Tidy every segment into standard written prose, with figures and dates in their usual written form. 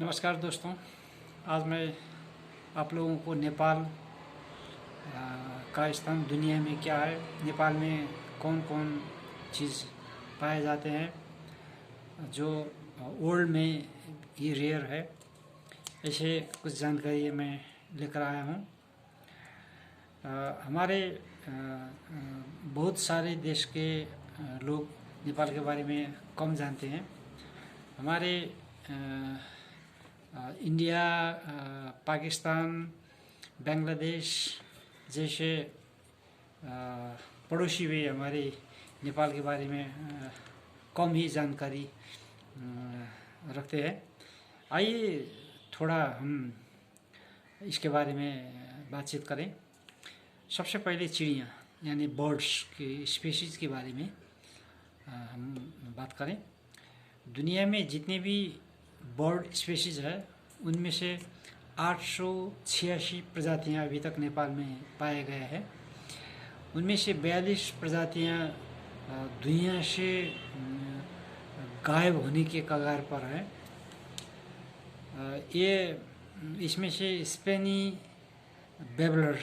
नमस्कार दोस्तों। आज मैं आप लोगों को नेपाल का स्थान दुनिया में क्या है, नेपाल में कौन कौन चीज़ पाए जाते हैं जो वर्ल्ड में ये रेयर है, ऐसे कुछ जानकारी मैं लेकर आया हूँ। हमारे बहुत सारे देश के लोग नेपाल के बारे में कम जानते हैं। हमारे इंडिया, पाकिस्तान, बांग्लादेश जैसे पड़ोसी भी हमारे नेपाल के बारे में कम ही जानकारी रखते हैं। आइए थोड़ा हम इसके बारे में बातचीत करें। सबसे पहले चिड़िया यानी बर्ड्स की स्पीशीज़ के बारे में हम बात करें। दुनिया में जितने भी बर्ड स्पीशीज़ है उनमें से 886 प्रजातियां अभी तक नेपाल में पाए गए हैं। उनमें से 42 प्रजातियां दुनिया से गायब होने के कगार पर है। ये इसमें से स्पेनी बेबलर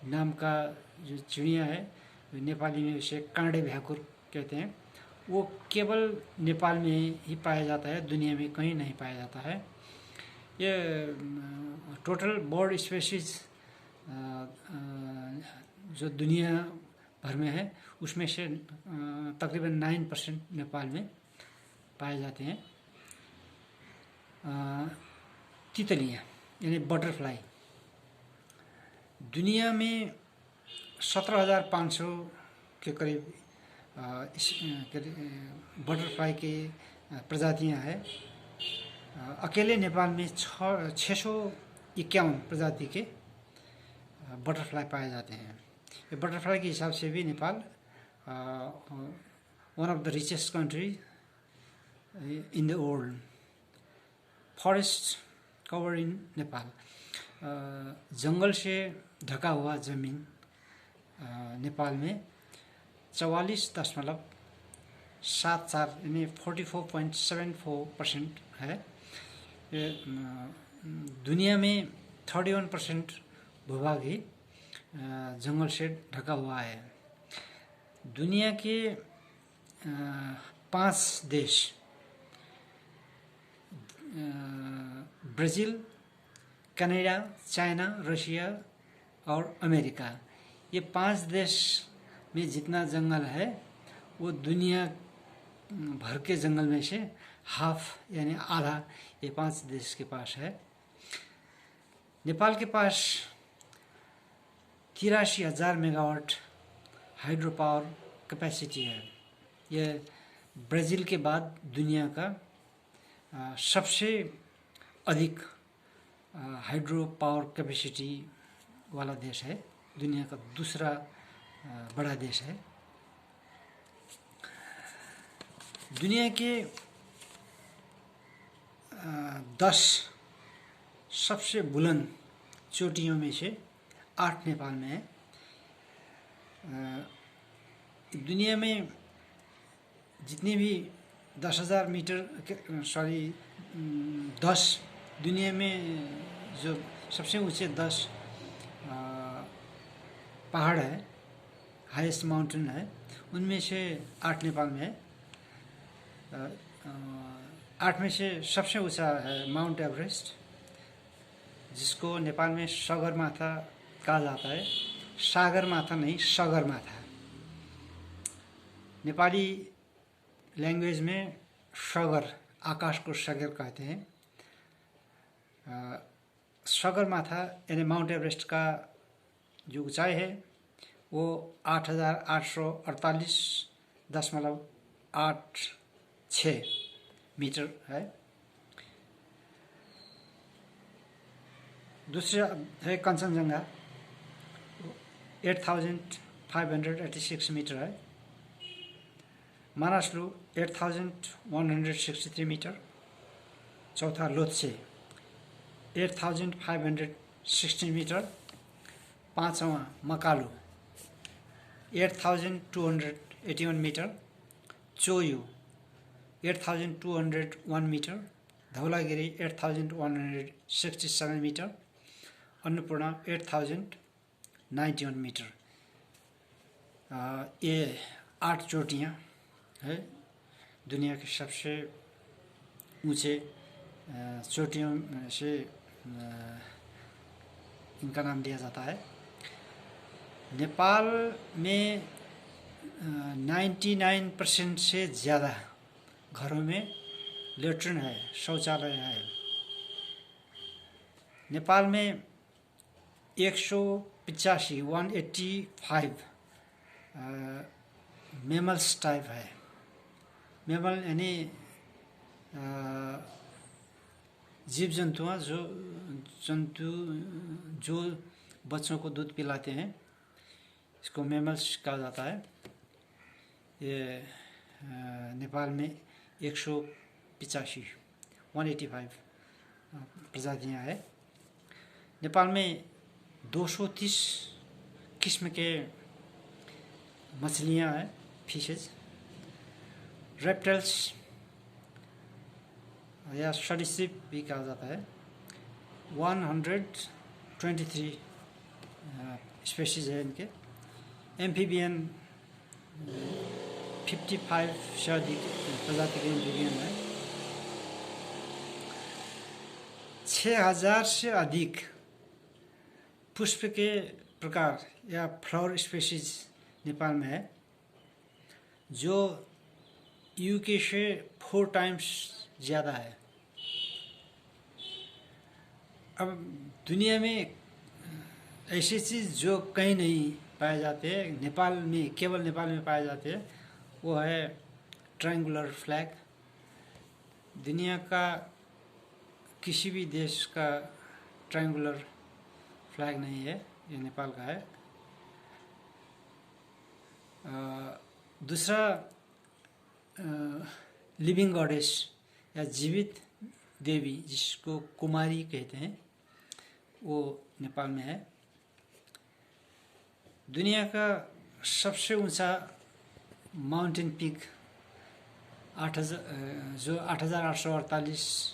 नाम का जो चिड़िया है, नेपाली में उसे काँडे भ्याकुर कहते हैं, वो केवल नेपाल में ही पाया जाता है, दुनिया में कहीं नहीं पाया जाता है। ये टोटल बर्ड स्पीशीज़ जो दुनिया भर में है उसमें से तकरीबन 9% नेपाल में पाए जाते हैं। तितलियाँ यानी बटरफ्लाई दुनिया में 17,500 के करीब बटरफ्लाई की प्रजातियां हैं। अकेले नेपाल में 651 प्रजाति के बटरफ्लाई पाए जाते हैं। ये बटरफ्लाई के हिसाब से भी Nepal one of the richest country in the world. Forest cover in Nepal, जंगल से ढका हुआ ज़मीन नेपाल में 44.74 यानी 44.74% है। दुनिया में 31% भूभाग ही जंगल से ढका हुआ है। दुनिया के 5 देश ब्राज़ील, कनाडा, चाइना, रशिया और अमेरिका, ये 5 देश में जितना जंगल है वो दुनिया भर के जंगल में से हाफ यानी आधा ये 5 देश के पास है। नेपाल के पास 83,000 मेगावाट हाइड्रो पावर कैपेसिटी है। ये ब्राज़ील के बाद दुनिया का सबसे अधिक हाइड्रो पावर कैपेसिटी वाला देश है, दुनिया का दूसरा बड़ा देश है। दुनिया के 10 सबसे बुलंद चोटियों में से 8 नेपाल में है। दुनिया में जितनी भी 10,000 मीटर 10 दुनिया में जो सबसे ऊंचे 10 पहाड़ है, हाईएस्ट माउंटेन है, उनमें से 8 नेपाल में है। 8 में से सबसे ऊंचा है माउंट एवरेस्ट, जिसको नेपाल में सगरमाथा कहा जाता है। सागरमाथा नहीं, सगरमाथा। नेपाली लैंग्वेज में सगर, आकाश को सगर कहते हैं। सगरमाथा यानी माउंट एवरेस्ट का जो ऊंचाई है वो 8,848.86 मीटर है। दूसरा है कंचनजंगा, 8,586 मीटर है। मानसलु 8,163 मीटर। चौथा लोत्से 8,516 मीटर। पाँचवां Makalu 8,281 metre. Cho Oyu 8,201 metre. Dhaulagiri 8167 metre, Annapurna 8091 metre. ये 8 चोटियाँ है दुनिया के सबसे ऊंचे चोटियों से इनका नाम लिया जाता है। नेपाल में 99% से ज़्यादा घरों में लेट्रिन है, शौचालय है। नेपाल में 185 मेमल्स टाइप है। मेमल यानी जीव जंतु जो बच्चों को दूध पिलाते हैं, इसको मेमल्स कहा जाता है। ये नेपाल में 185 प्रजातियां है। नेपाल में 230 किस्म के मछलियां हैं, फिशेज, रेप्टाइल्स या सरीसृप भी कहा जाता है। 123 स्पेशीज है इनके। एम्फीबियन 55 से अधिक प्रजाति के एम्फीबियन है। 6000 से अधिक पुष्प के प्रकार या फ्लावर स्पेशीज नेपाल में है, जो यूके से 4 टाइम्स ज़्यादा है। अब दुनिया में ऐसी चीज़ जो कहीं नहीं पाए जाते हैं, नेपाल में, केवल नेपाल में पाए जाते हैं, वो है ट्रायंगुलर फ्लैग। दुनिया का किसी भी देश का ट्रायंगुलर फ्लैग नहीं है, ये नेपाल का है। दूसरा लिविंग गॉडेस या जीवित देवी, जिसको कुमारी कहते हैं, वो नेपाल में है। दुनिया का सबसे ऊंचा माउंटेन पीक 8848.86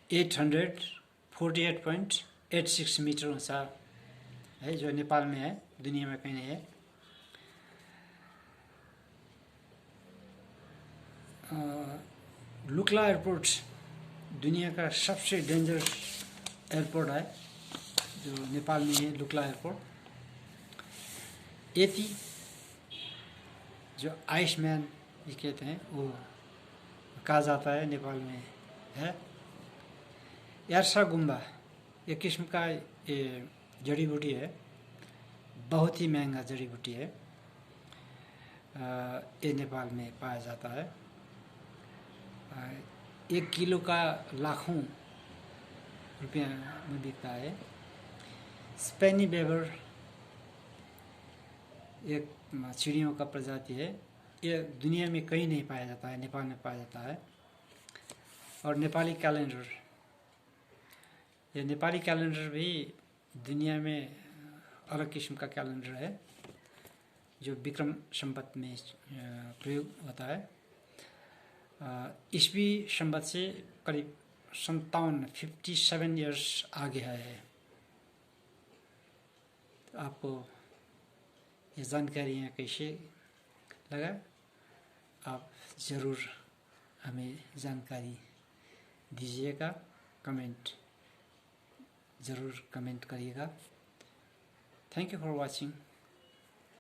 8848.86 मीटर ऊंचा है, जो नेपाल में है, दुनिया में कहीं नहीं है। लुक्ला एयरपोर्ट दुनिया का सबसे डेंजरस एयरपोर्ट है, जो नेपाल में है, लुक्ला एयरपोर्ट। एती, जो आइसमैन ये कहते हैं, वो कहा जाता है, नेपाल में है। यार्सा गुम्बा ये किस्म का ये जड़ी बूटी है, बहुत ही महंगा जड़ी बूटी है। ये नेपाल में पाया जाता है। 1 किलो का लाखों रुपया में बिकता है। स्पेनी बेवर एक चिड़ियों का प्रजाति है, ये दुनिया में कहीं नहीं पाया जाता है, नेपाल में पाया जाता है। और नेपाली कैलेंडर, ये नेपाली कैलेंडर भी दुनिया में अलग किस्म का कैलेंडर है, जो विक्रम संवत में प्रयोग होता है। ईस्वी संवत से करीब 57 ईयर्स आगे है। तो आपको ये जानकारियाँ कैसे लगा, आप ज़रूर हमें जानकारी दीजिएगा, ज़रूर कमेंट करिएगा। Thank you for watching.